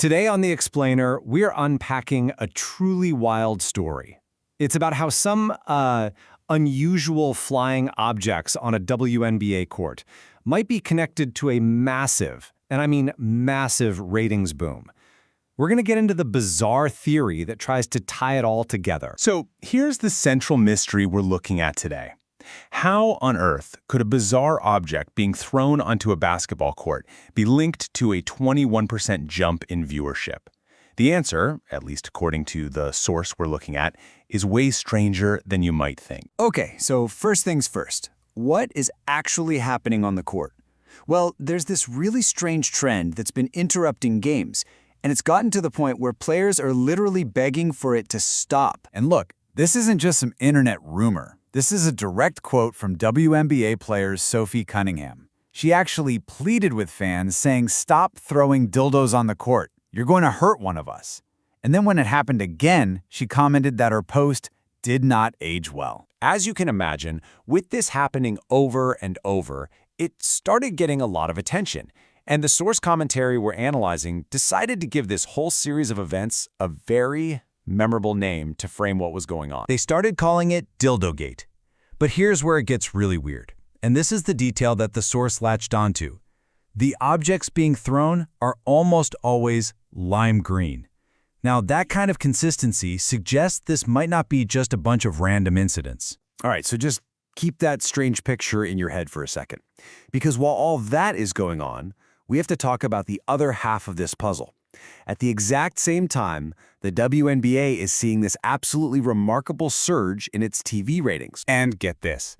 Today on The Explainer, we're unpacking a truly wild story. It's about how some unusual flying objects on a WNBA court might be connected to a massive, and I mean massive, ratings boom. We're going to get into the bizarre theory that tries to tie it all together. So here's the central mystery we're looking at today. How on earth could a bizarre object being thrown onto a basketball court be linked to a 21% jump in viewership? The answer, at least according to the source we're looking at, is way stranger than you might think. Okay, so first things first. What is actually happening on the court? Well, there's this really strange trend that's been interrupting games, and it's gotten to the point where players are literally begging for it to stop. And look, this isn't just some internet rumor. This is a direct quote from WNBA player Sophie Cunningham. She actually pleaded with fans saying, "Stop throwing dildos on the court. You're going to hurt one of us." And then when it happened again, she commented that her post did not age well. As you can imagine, with this happening over and over, it started getting a lot of attention. And the source commentary we're analyzing decided to give this whole series of events a very memorable name to frame what was going on. They started calling it Dildogate. But here's where it gets really weird. And this is the detail that the source latched onto. The objects being thrown are almost always lime green. Now, that kind of consistency suggests this might not be just a bunch of random incidents. All right, so just keep that strange picture in your head for a second. Because while all that is going on, we have to talk about the other half of this puzzle. At the exact same time, the WNBA is seeing this absolutely remarkable surge in its TV ratings. And get this,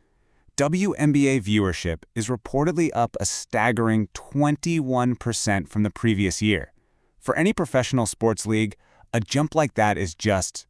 WNBA viewership is reportedly up a staggering 21% from the previous year. For any professional sports league, a jump like that is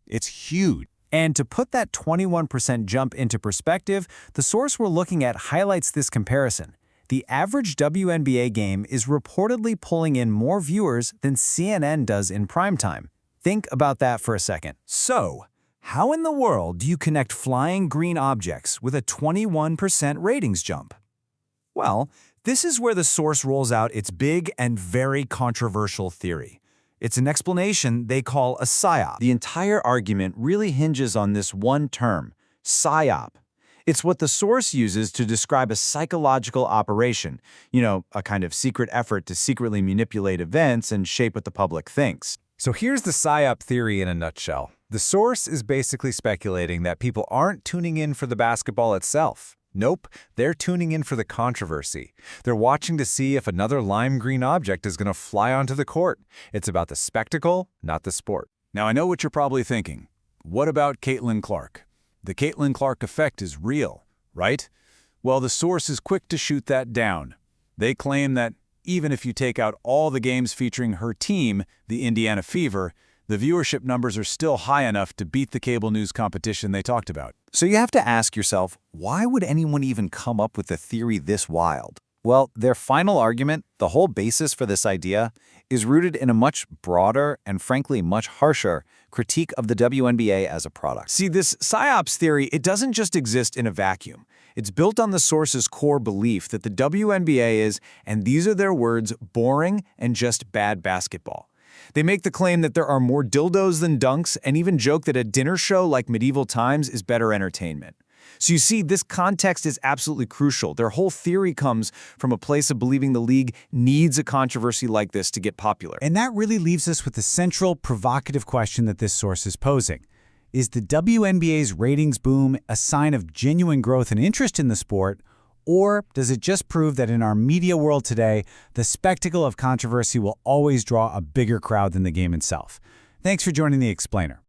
it's huge. And to put that 21% jump into perspective, the source we're looking at highlights this comparison. The average WNBA game is reportedly pulling in more viewers than CNN does in primetime. Think about that for a second. So, how in the world do you connect flying green objects with a 21% ratings jump? Well, this is where the source rolls out its big and very controversial theory. It's an explanation they call a psyop. The entire argument really hinges on this one term, psyop. It's what the source uses to describe a psychological operation, a kind of secret effort to secretly manipulate events and shape what the public thinks. So here's the psyop theory in a nutshell. The source is basically speculating that people aren't tuning in for the basketball itself. Nope, they're tuning in for the controversy. They're watching to see if another lime green object is going to fly onto the court. It's about the spectacle, not the sport. Now, I know what you're probably thinking. What about Caitlin Clark? The Caitlin Clark effect is real, right? Well, the source is quick to shoot that down. They claim that even if you take out all the games featuring her team, the Indiana Fever, the viewership numbers are still high enough to beat the cable news competition they talked about. So you have to ask yourself, why would anyone even come up with a theory this wild? Well, their final argument, the whole basis for this idea, is rooted in a much broader and frankly much harsher critique of the WNBA as a product. See, this psyops theory, it doesn't just exist in a vacuum. It's built on the source's core belief that the WNBA is, and these are their words, boring and just bad basketball. They make the claim that there are more dildos than dunks and even joke that a dinner show like Medieval Times is better entertainment. So you see, this context is absolutely crucial. Their whole theory comes from a place of believing the league needs a controversy like this to get popular. And that really leaves us with the central provocative question that this source is posing. Is the WNBA's ratings boom a sign of genuine growth and interest in the sport, or does it just prove that in our media world today, the spectacle of controversy will always draw a bigger crowd than the game itself? Thanks for joining The Explainer.